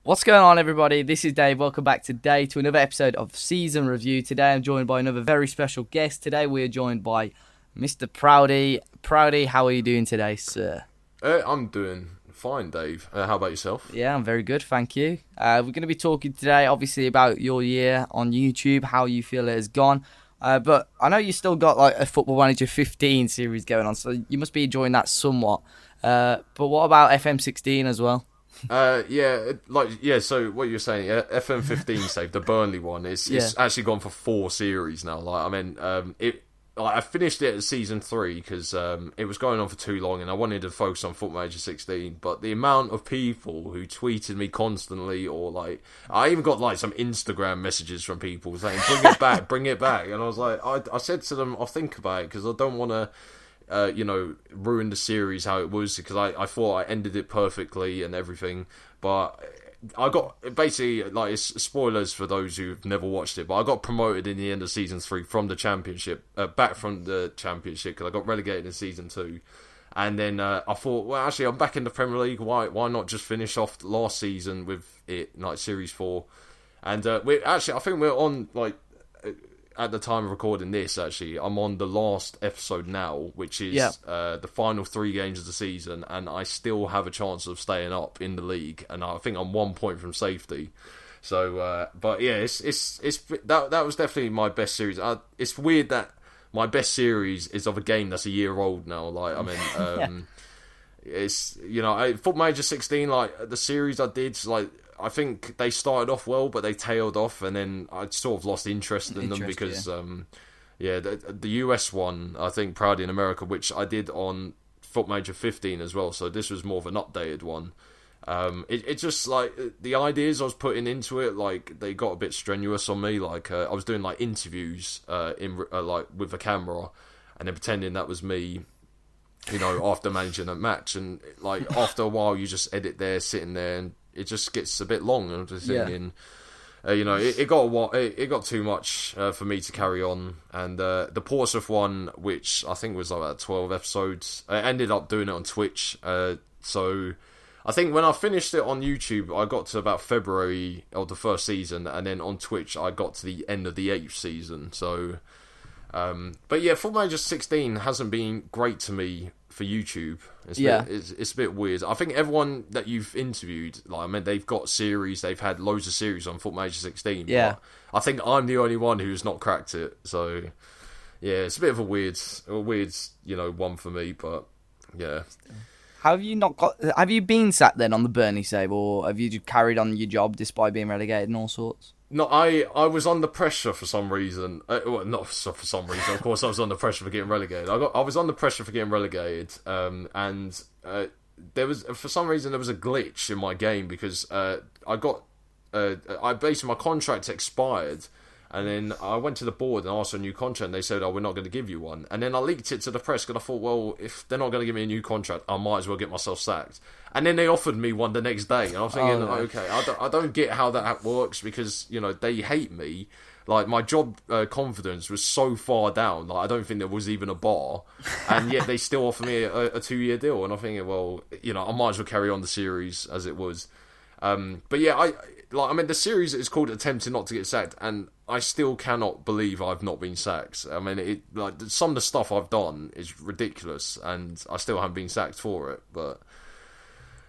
What's going on, everybody? This is Dave. Welcome back today to another episode of Season Review. Today I'm joined by another very special guest. Today we are joined by Mr. Proudie. Proudie, how are you doing today, sir? I'm doing fine, Dave. How about yourself? Yeah, I'm very good, thank you. We're going to be talking today, obviously, about your year on YouTube, how you feel it has gone. But I know you still got like a Football Manager 15 series going on, so you must be enjoying that somewhat. But what about FM16 as well? So what you're saying, FM15 save the Burnley one. It's actually gone for 4 series now. I finished it at season 3 because it was going on for too long, and I wanted to focus on Football Manager 16. But the amount of people who tweeted me constantly, or like, I even got like some Instagram messages from people saying, "Bring it back, bring it back," and I was like, I said to them, "I'll think about it because I don't want to." Ruin the series how it was because I thought I ended it perfectly and everything, but I got basically like it's spoilers for those who've never watched it. But I got promoted in the end of season 3 from the championship, back from the championship because I got relegated in season 2, and then I thought, well, actually I'm back in the Premier League. Why not just finish off last season with it like series 4, and I think we're on like. At the time of recording this, actually, I'm on the last episode now, which is the final 3 games of the season, and I still have a chance of staying up in the league, and I think I'm 1 point from safety. So, but yeah, it's that was definitely my best series. It's weird that my best series is of a game that's a year old now. Like, I mean, it's Football Manager 16, like the series I did, like. I think they started off well, but they tailed off, and then I sort of lost interest in them because, the US one, I think Proudie in America, which I did on Foot Major 15 as well, so this was more of an updated one. It just, like, the ideas I was putting into it, like, they got a bit strenuous on me, like, I was doing, like, interviews, with a camera, and then pretending that was me, after managing a match, and, like, after a while, you just edit there, sitting there, and it just gets a bit long. I'm just thinking, it got too much for me to carry on. And the Portsmouth one, which I think was like about 12 episodes, I ended up doing it on Twitch. So I think when I finished it on YouTube, I got to about February of the first season, and then on Twitch I got to the end of the 8th season. So, but yeah, Football Manager 16 hasn't been great to me for YouTube. It's a bit weird. I think everyone that you've interviewed, like, I mean, they've got series, they've had loads of series on Football Manager 16. Yeah. But I think I'm the only one who's not cracked it. So, yeah, it's a bit of a weird, one for me, but yeah. Have you been sat then on the Burnley save, or have you just carried on your job despite being relegated and all sorts? No, I was under pressure for some reason. Not for some reason. Of course, I was under pressure for getting relegated. I was under pressure for getting relegated, and there was, for some reason, there was a glitch in my game because basically my contract expired, and then I went to the board and asked for a new contract, and they said, "Oh, we're not going to give you one." And then I leaked it to the press because I thought, well, if they're not going to give me a new contract, I might as well get myself sacked. And then they offered me one the next day, and I was thinking, okay, I don't get how that works because they hate me. Like, my job confidence was so far down, like I don't think there was even a bar, and yet they still offer me a 2-year deal, and I'm thinking, well, I might as well carry on the series as it was. But yeah, the series is called Attempting Not to Get Sacked, and I still cannot believe I've not been sacked. I mean, some of the stuff I've done is ridiculous, and I still haven't been sacked for it. But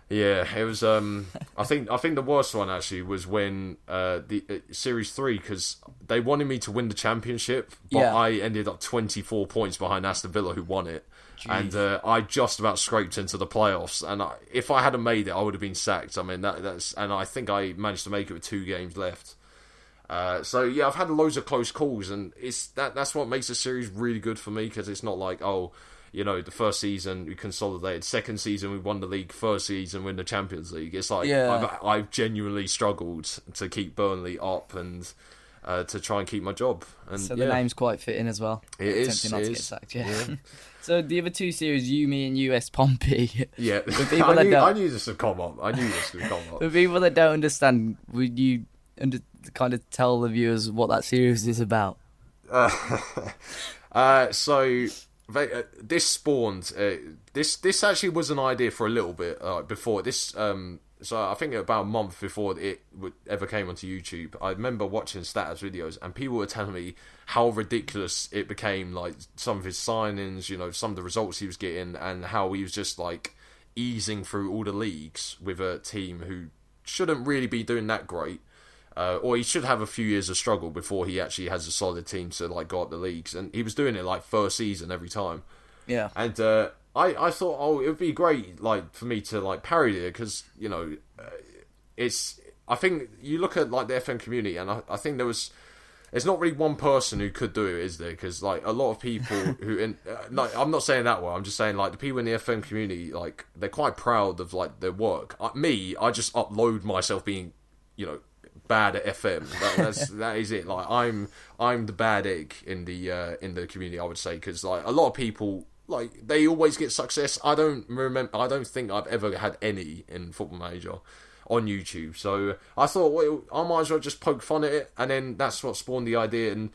yeah, it was. I think the worst one actually was when the Series 3, because they wanted me to win the championship, but I ended up 24 points behind Aston Villa, who won it. Jeez. And I just about scraped into the playoffs, and if I hadn't made it, I would have been sacked. I mean, that's, and I think I managed to make it with 2 games left. So yeah, I've had loads of close calls, and that's what makes the series really good for me, because it's not like, the first season we consolidated, second season we won the league, first season we win the Champions League. It's like I've genuinely struggled to keep Burnley up and to try and keep my job. And so the name's quite fitting as well. It is. Attempting not to get sacked. Yeah. So the other 2 series, You, Me, and US Pompey. Yeah, I knew this would come up. For people that don't understand, would you kind of tell the viewers what that series is about? So this spawned. This actually was an idea for a little bit before this. so I think about a month before it ever came onto YouTube, I remember watching Status videos, and people were telling me how ridiculous it became, like some of his signings, you know, some of the results he was getting, and how he was just like easing through all the leagues with a team who shouldn't really be doing that great. Or he should have a few years of struggle before he actually has a solid team to like go up the leagues, and he was doing it like first season every time. Yeah. And I thought, oh, it would be great, like, for me to like parody it, because, you know, I think you look at like the FM community, and I think there's not really one person who could do it, is there? Because like a lot of people who, like, I'm not saying that way. I'm just saying like the people in the FM community, like, they're quite proud of like their work. I just upload myself being, you know, bad at FM. That is it. Like, I'm the bad egg in the community, I would say, because like a lot of people, like, they always get success. I don't think I've ever had any in Football Manager on YouTube. So I thought, well, I might as well just poke fun at it, and then that's what spawned the idea. And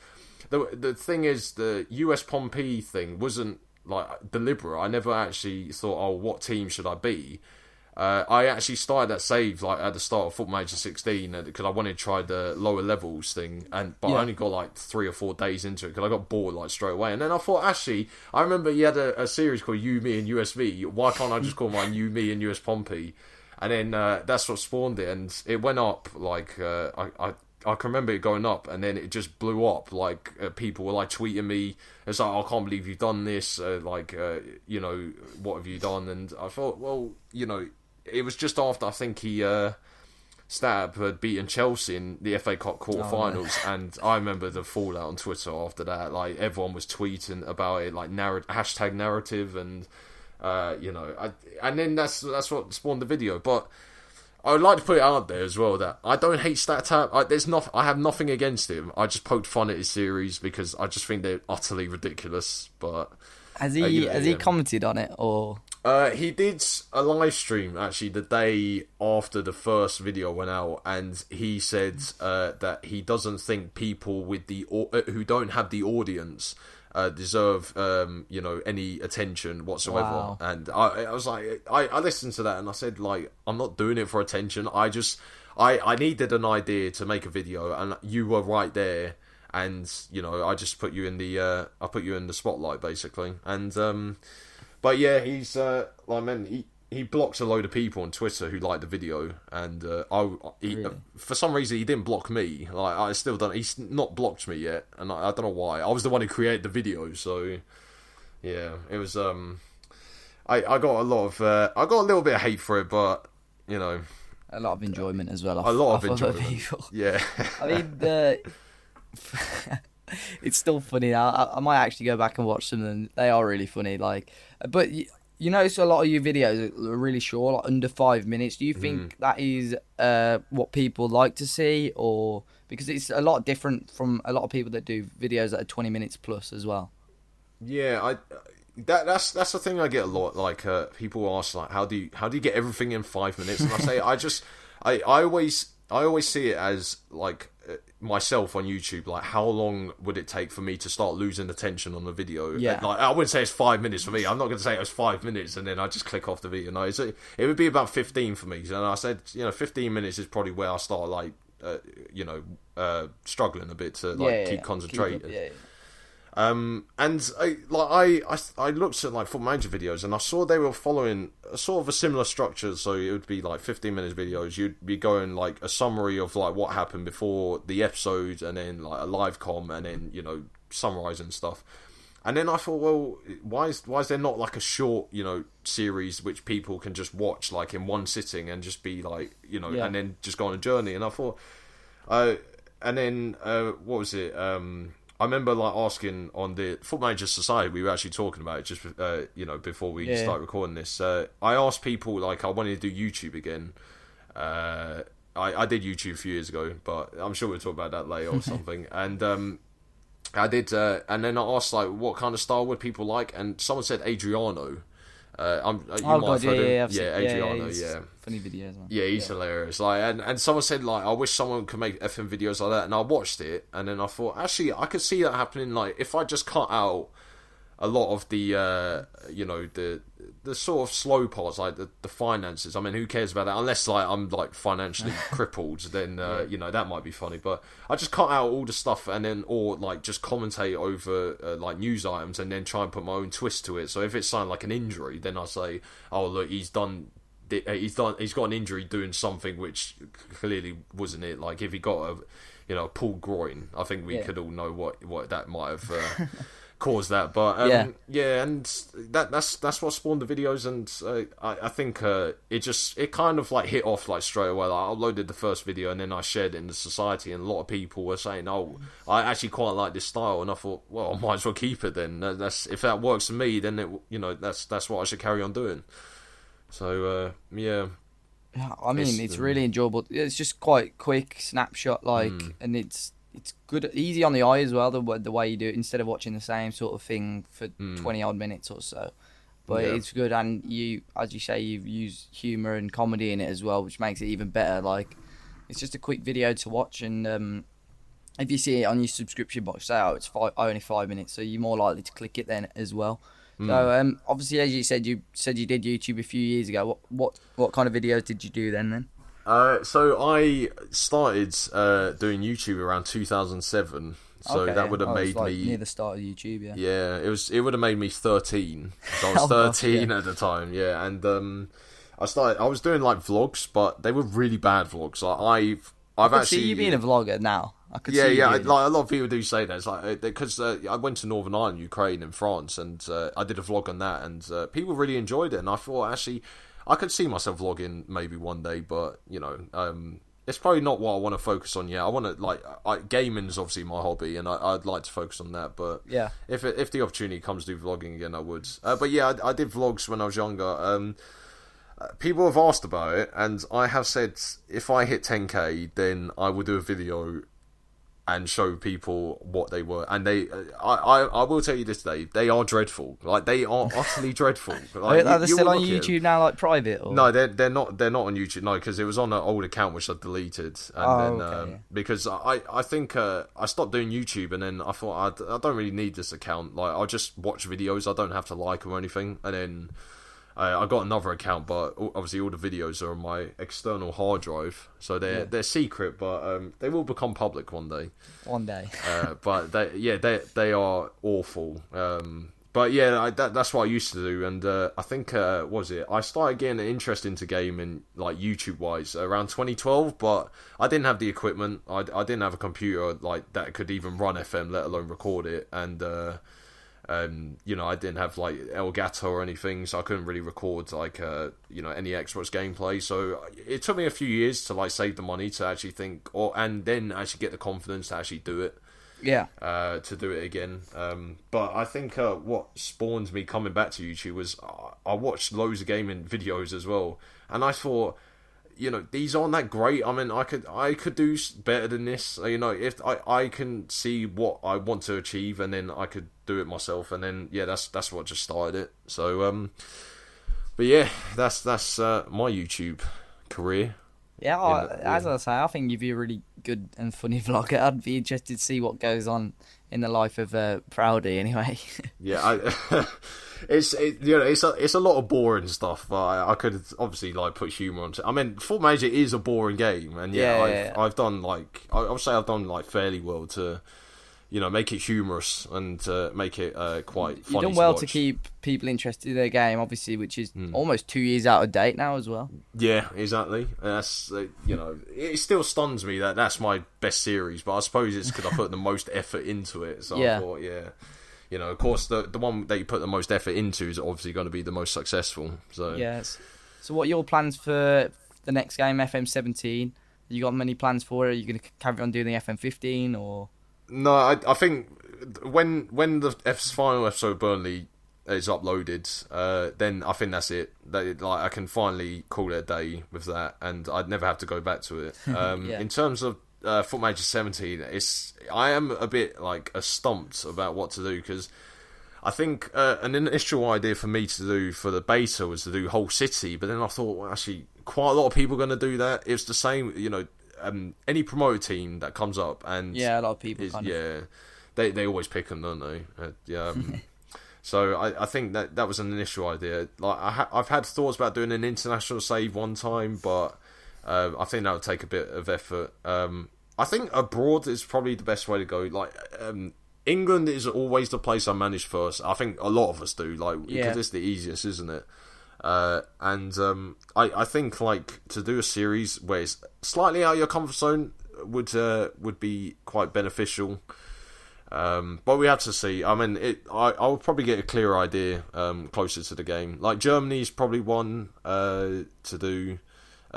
the thing is, the US Pompey thing wasn't like deliberate. I never actually thought, oh, what team should I be? I actually started that save like at the start of Football Manager 16 because I wanted to try the lower levels thing, but I only got like 3 or 4 days into it because I got bored like straight away. And then I thought, actually, I remember you had a series called You, Me, and USV. Why can't I just call mine You, Me, and US Pompey? And then that's what spawned it, and it went up like I can remember it going up, and then it just blew up. Like people were like tweeting me, it's like, I can't believe you've done this. You know, what have you done? And I thought, well, you know. It was just after I think Stab had beaten Chelsea in the FA Cup quarterfinals, and I remember the fallout on Twitter after that. Like, everyone was tweeting about it, like hashtag narrative, and you know, and then that's what spawned the video. But I would like to put it out there as well that I don't hate StatTab. I have nothing against him. I just poked fun at his series because I just think they're utterly ridiculous. But has he commented on it, or? He did a live stream actually the day after the first video went out, and he said that he doesn't think people with who don't have the audience deserve you know, any attention whatsoever. Wow. And I was like, I listened to that and I said, like, I'm not doing it for attention. I needed an idea to make a video, and you were right there. And, you know, I just put you in the spotlight basically. And but yeah, he's he blocked a load of people on Twitter who liked the video, and really? For some reason he didn't block me. Like, I still don't. He's not blocked me yet, and I don't know why. I was the one who created the video, so yeah, it was. I got a little bit of hate for it, but you know, a lot of enjoyment as well. A lot of enjoyment. People. Yeah, I mean, it's still funny now. I might actually go back and watch them, and they are really funny. Like, but you notice a lot of your videos are really short, like under 5 minutes. Do you think that is what people like to see, or because it's a lot different from a lot of people that do videos that are 20 minutes plus as well? Yeah, that's the thing I get a lot. Like, people ask, like, how do you get everything in 5 minutes? And I say, I always see it as like myself on YouTube, like, how long would it take for me to start losing attention on the video? Yeah. Like, I wouldn't say it's 5 minutes for me. I'm not going to say it was 5 minutes and then I just click off the video. No, it would be about 15 for me. And I said, you know, 15 minutes is probably where I start, like, struggling a bit to keep concentrated. And I looked at like Football Manager videos, and I saw they were following a sort of a similar structure. So it would be like 15-minute videos. You'd be going like a summary of like what happened before the episode, and then like a live com, and then, you know, summarizing stuff. And then I thought, well, why is there not like a short, you know, series which people can just watch like in one sitting and just be like, you know, and then just go on a journey? And I thought, and then what was it? I remember like asking on the Football Manager Society, we were actually talking about it just you know, before we start recording this. I asked people, like, I wanted to do YouTube again. I did YouTube a few years ago, but I'm sure we'll talk about that later or something. And I did, and then I asked like what kind of style would people like, and someone said Adriano. Adriano, funny videos, man. Yeah, he's hilarious. Like, and someone said like, I wish someone could make FM videos like that, and I watched it, and then I thought, actually, I could see that happening. Like, if I just cut out a lot of the the sort of slow parts, like the finances. I mean, who cares about that? Unless like I'm like financially crippled, then that might be funny. But I just cut out all the stuff and then, or like just commentate over like news items and then try and put my own twist to it. So if it's something like an injury, then I say, oh look, he's got an injury doing something which clearly wasn't it. Like if he got a pulled groin, I think we could all know what that might have caused that. But and that's what spawned the videos, and I think it kind of like hit off like straight away. Like, I uploaded the first video and then I shared it in the society, and a lot of people were saying, "Oh, I actually quite like this style," and I thought, well, I might as well keep it then. That's if that works for me, then that's what I should carry on doing. So yeah. I mean, it's really enjoyable. It's just quite quick snapshot, and it's good, easy on the eye as well. The way you do it, instead of watching the same sort of thing for 20 odd minutes or so. But it's good, and you, as you say, you've used humour and comedy in it as well, which makes it even better. Like, it's just a quick video to watch, and if you see it on your subscription box, say, it's only 5 minutes, so you're more likely to click it then as well. So obviously, as you said you did YouTube a few years ago. What kind of videos did you do then? So I started doing YouTube around 2007. So that would have made me near the start of YouTube. Yeah. Yeah, it would have made me 13. So I was 13 at the time. Yeah, and I was doing like vlogs, but they were really bad vlogs. Like I could see you being a vlogger now. Like a lot of people do say that. It's like because I went to Northern Ireland, Ukraine, and France, and I did a vlog on that, and people really enjoyed it. And I thought actually I could see myself vlogging maybe one day, but it's probably not what I want to focus on yet. I want to gaming is obviously my hobby, and I'd like to focus on that. But yeah, if the opportunity comes to do vlogging again, I would. But yeah, I did vlogs when I was younger. People have asked about it, and I have said if I hit 10k, then I will do a video and show people what they were. And I will tell you this today, they are dreadful. Like, they are utterly dreadful. Like, are they still on YouTube now, like private? Or? No, they're not. They're not on YouTube. No, because it was on an old account which I deleted. And because I think I stopped doing YouTube, and then I thought I don't really need this account. Like, I'll just watch videos. I don't have to like them or anything. And then I got another account, but obviously all the videos are on my external hard drive, so they're secret, but they will become public one day. One day. But they are awful. But yeah, that's what I used to do, and I think I started getting an interest into gaming, like YouTube wise, around 2012. But I didn't have the equipment. I didn't have a computer like that could even run FM, let alone record it, and I didn't have like Elgato or anything, so I couldn't really record like any Xbox gameplay. So it took me a few years to like save the money to actually think, and then actually get the confidence to actually do it. Yeah. To do it again. But I think what spawned me coming back to YouTube was I watched loads of gaming videos as well, and I thought, these aren't that great. I mean, I could do better than this. If I can see what I want to achieve, and then I could do it myself, and then that's what just started it. So but yeah, that's my YouTube career. Yeah, as I say, I think you'd be a really good and funny vlogger. I'd be interested to see what goes on in the life of Proudie, anyway. Yeah, it's a lot of boring stuff, but I could obviously like put humour on it. I mean, Football Manager is a boring game, and I've done like I would say I've done like fairly well to make it humorous and make it quite funny. You've done well to keep people interested in their game, obviously, which is almost 2 years out of date now as well. Yeah, exactly. That's it still stuns me that that's my best series, but I suppose it's because I put the most effort into it. So I thought, of course, the one that you put the most effort into is obviously going to be the most successful. So yes. So what are your plans for the next game, FM17? You got many plans for it? Are you going to carry on doing the FM15 or? No, I think when the final episode Burnley is uploaded, then I think that's it. I can finally call it a day with that, and I'd never have to go back to it. In terms of Foot Manager 17, I am a bit like stumped about what to do, because I think an initial idea for me to do for the beta was to do whole city, but then I thought, well, actually, quite a lot of people are going to do that. It's the same, any promoted team that comes up, and a lot of people they always pick them, don't they? So I think that was an initial idea. Like I've had thoughts about doing an international save one time, but I think that would take a bit of effort. I think abroad is probably the best way to go. Like England is always the place I manage first. I think a lot of us do, like because it's the easiest, isn't it? I think like to do a series where it's slightly out of your comfort zone would be quite beneficial. But we have to see. I mean, I will probably get a clearer idea closer to the game. Like Germany's probably one to do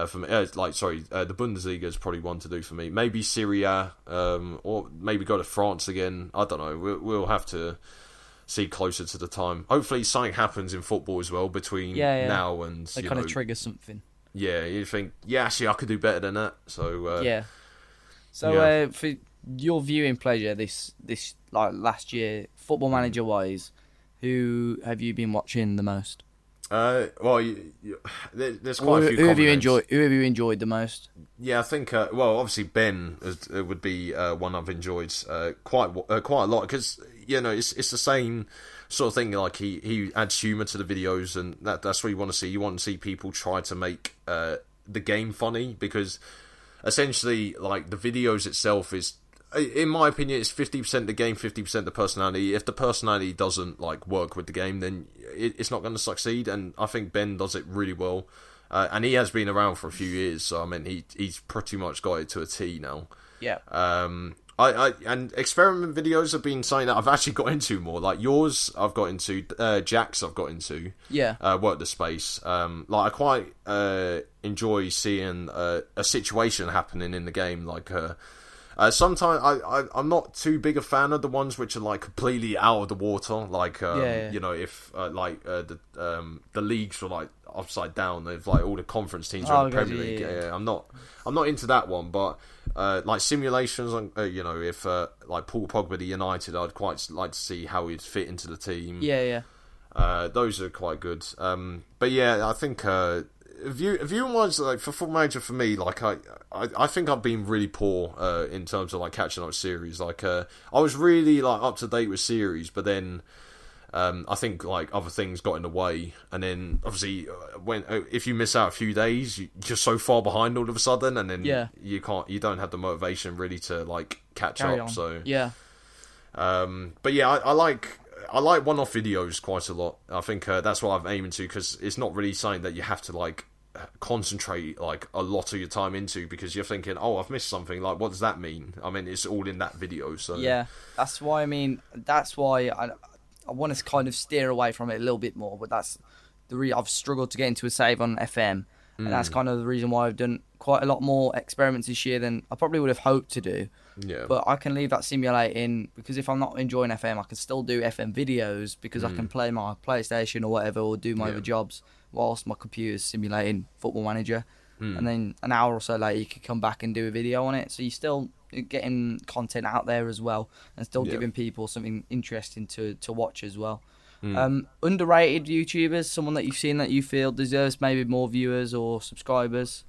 for me. The Bundesliga is probably one to do for me. Maybe Syria, or maybe go to France again. I don't know. We'll have to see closer to the time. Hopefully, something happens in football as well between now and they kind of trigger something. Yeah, you think, actually, I could do better than that. So for your viewing pleasure this like last year, Football Manager wise, who have you been watching the most? There's quite a few. Who have you enjoyed the most? Yeah, I think obviously Ben would be one I've enjoyed quite a lot, because it's the same sort of thing. Like he adds humour to the videos, and that's what you want to see. You want to see people try to make the game funny, because essentially, like, the videos itself is, in my opinion, it's 50% the game, 50% the personality. If the personality doesn't like work with the game, then it's not going to succeed. And I think Ben does it really well, and he has been around for a few years, so I mean he's pretty much got it to a T now. Yeah. And experiment videos have been something that I've actually got into more. Like yours, I've got into. Jack's, I've got into. Yeah. Work the space. Like I quite enjoy seeing a situation happening in the game. Like sometimes I'm not too big a fan of the ones which are like completely out of the water. Like if the leagues were like upside down, if like all the conference teams are in the Premier League. Yeah, I'm not into that one, but like simulations on if like Paul Pogba to United, I'd quite like to see how he'd fit into the team. Yeah. Those are quite good. But yeah, I think viewing wise, like for Football Manager, for me, like I think I've been really poor in terms of like catching up with series. Like I was really like up to date with series, but then I think like other things got in the way, and then obviously if you miss out a few days, you're just so far behind all of a sudden, and then you don't have the motivation really to like catch up. On. So but yeah, I like one-off videos quite a lot. I think that's what I'm aiming to, because it's not really something that you have to like concentrate like a lot of your time into, because you're thinking, oh, I've missed something, like what does that mean? I mean, it's all in that video. So yeah, that's why I want to kind of steer away from it a little bit more, but that's I've struggled to get into a save on FM, and that's kind of the reason why I've done quite a lot more experiments this year than I probably would have hoped to do. Yeah. But I can leave that simulating, because if I'm not enjoying FM, I can still do FM videos, because I can play my PlayStation or whatever, or do my other jobs whilst my computer's simulating Football Manager. And then an hour or so later, you can come back and do a video on it. So you're still getting content out there as well, and still giving people something interesting to watch as well. Underrated YouTubers, someone that you've seen that you feel deserves maybe more viewers or subscribers?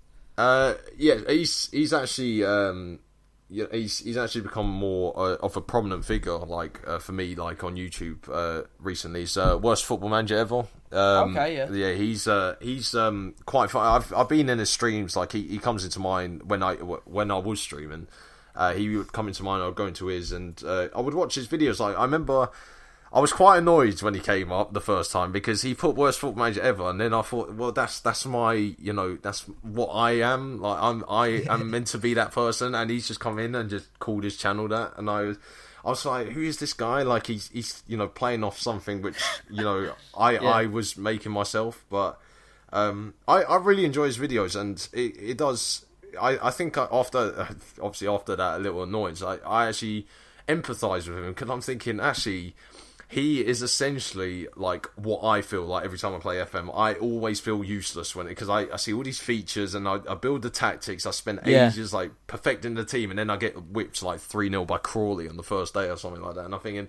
He's actually he's actually become more of a prominent figure, like for me, like on YouTube recently. He's worst Football Manager ever. He's quite fun. I've been in his streams. Like he comes into mine when I was streaming. He would come into mine. I'd go into his, and I would watch his videos. Like I remember, I was quite annoyed when he came up the first time, because he put worst Football Manager ever, and then I thought, well, that's my, that's what I am. Like I am meant to be that person, and he's just come in and just called his channel that, and I was like, who is this guy? Like he's playing off something which I was making myself, but I really enjoy his videos, and it does. I think after that a little annoyance, I actually empathise with him, because I'm thinking, actually, he is essentially like what I feel like every time I play FM. I always feel useless because I see all these features, and I build the tactics. I spend ages like perfecting the team, and then I get whipped like 3-0 by Crawley on the first day or something like that. And I'm thinking,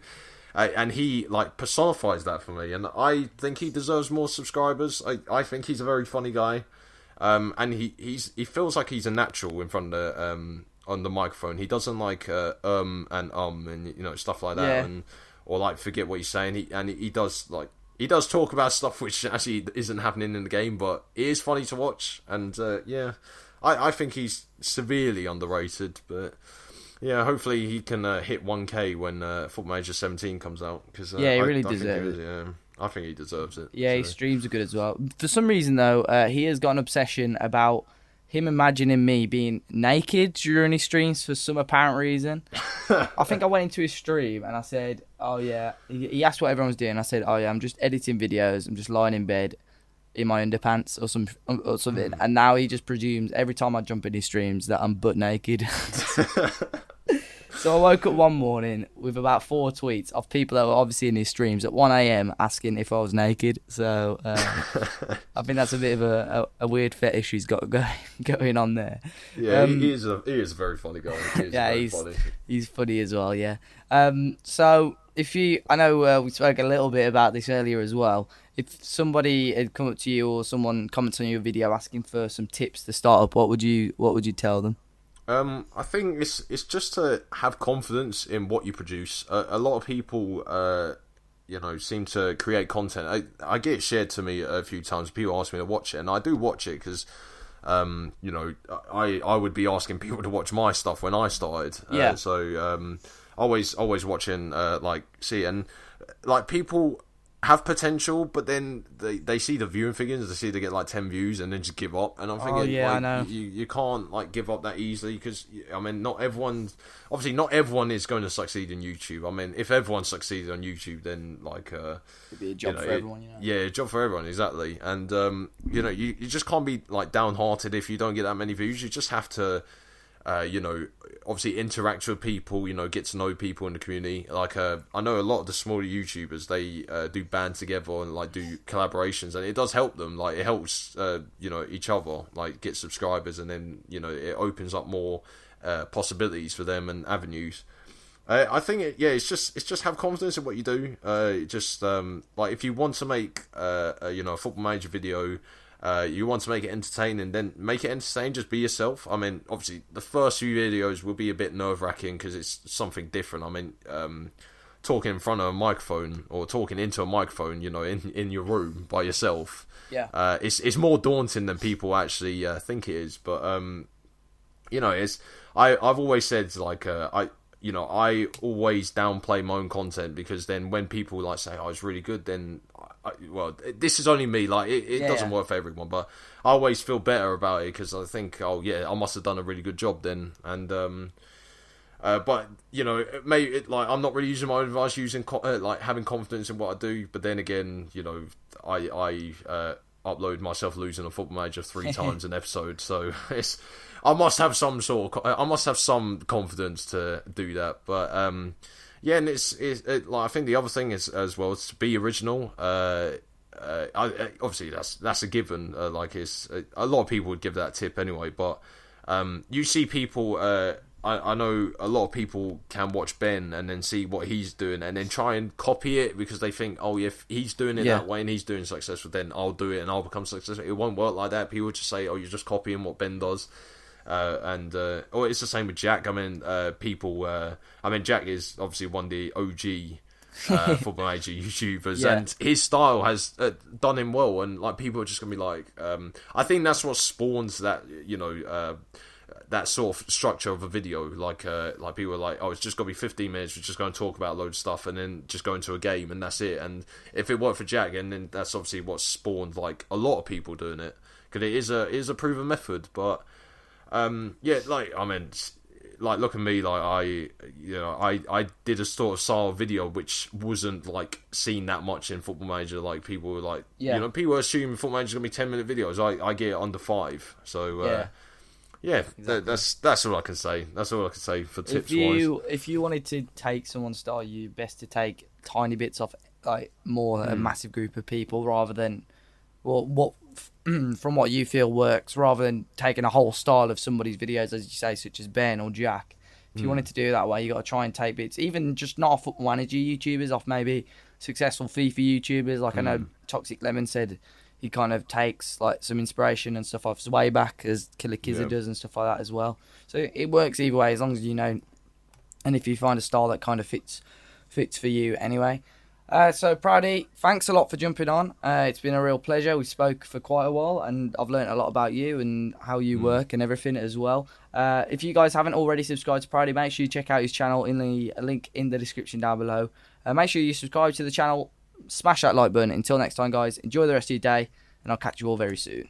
and he like personifies that for me, and I think he deserves more subscribers. I think he's a very funny guy, and he feels like he's a natural in front of on the microphone. He doesn't like and stuff like that, and or like forget what he's saying. He does he does talk about stuff which actually isn't happening in the game, but it is funny to watch. And yeah, I think he's severely underrated, but. Yeah, hopefully he can hit 1K when Football Manager 17 comes out. Cause, he really deserves it. Yeah, I think he deserves it. Yeah, his streams are good as well. For some reason, though, he has got an obsession about him imagining me being naked during his streams for some apparent reason. I think I went into his stream and I said, oh, yeah. He asked what everyone was doing. I said, oh, yeah, I'm just editing videos. I'm just lying in bed in my underpants or something. And now he just presumes every time I jump in his streams that I'm butt naked. So I woke up one morning with about 4 tweets of people that were obviously in his streams at 1 a.m. asking if I was naked. So I think that's a bit of a weird fetish he's got going on there. Yeah, he is a very funny guy. He's funny as well. Yeah. So I know we spoke a little bit about this earlier as well. If somebody had come up to you or someone comments on your video asking for some tips to start up, what would you tell them? I think it's just to have confidence in what you produce. A lot of people, seem to create content. I get it shared to me a few times. People ask me to watch it, and I do watch it because, I would be asking people to watch my stuff when I started. Yeah. Always watching, and people have potential, but then they see the viewing figures, they see they get like 10 views and then just give up. And I'm thinking, I know. You can't give up that easily, because not everyone is going to succeed in YouTube. I mean, if everyone succeeded on YouTube, then it'd be a job for everyone. Yeah, a job for everyone, exactly. And you just can't be downhearted if you don't get that many views. You just have to. Obviously interact with people, get to know people in the community. I know a lot of the smaller YouTubers, they do band together and do collaborations, and it does help them. It helps, each other, get subscribers, and then, it opens up more possibilities for them and avenues. I think it's just have confidence in what you do. If you want to make a Football Manager video, you want to make it entertaining, then make it entertaining. Just be yourself. I mean, obviously, the first few videos will be a bit nerve-wracking because it's something different. I mean, talking in front of a microphone or talking into a microphone, in your room by yourself. Yeah. It's more daunting than people actually think it is. But I've always said I always downplay my own content, because then when people say, "Oh, it's really good," then this is only me. It doesn't work for everyone, but I always feel better about it because I think, oh yeah, I must have done a really good job then. And but I'm not really using my own advice, using having confidence in what I do. But then again, I upload myself losing a Football Manager 3 times an episode, so I must have some confidence to do that. But yeah, and I think the other thing is as well is to be original. Obviously that's a given. A lot of people would give that tip anyway. But you see people. I know a lot of people can watch Ben and then see what he's doing and then try and copy it because they think, oh, if he's doing it that way and he's doing successful, then I'll do it and I'll become successful. It won't work like that. People just say, oh, you're just copying what Ben does. Or it's the same with Jack. I mean, Jack is obviously one of the OG Football Manager YouTubers, and his style has done him well. And people are just gonna be I think that's what spawns that that sort of structure of a video. People are like, oh, it's just gonna be 15 minutes. We're just going to talk about a load of stuff and then just go into a game and that's it. And if it worked for Jack, and then that's obviously what spawned a lot of people doing it, because it is a proven method, but. Look at me, I did a sort of style video which wasn't seen that much in Football Manager. People were people assume Football Manager's gonna be 10-minute videos. I get it under 5. So exactly. That's all I can say. That's all I can say for tips wise. If you wanted to take someone's style, you best to take tiny bits off a massive group of people rather than what from what you feel works, rather than taking a whole style of somebody's videos, as you say, such as Ben or Jack. If you wanted to do it that way, you got to try and take bits, even just not off Football Manager YouTubers, off maybe successful FIFA YouTubers. I know Toxic Lemon said he kind of takes some inspiration and stuff off his way back, as Killer Kizza does and stuff like that as well. So it works either way, as long as you know. And if you find a style that kind of fits fits for you anyway. So, Proudie, thanks a lot for jumping on. It's been a real pleasure. We spoke for quite a while, and I've learnt a lot about you and how you work and everything as well. If you guys haven't already subscribed to Proudie, make sure you check out his channel in the link in the description down below. Make sure you subscribe to the channel, smash that like button. Until next time, guys, enjoy the rest of your day, and I'll catch you all very soon.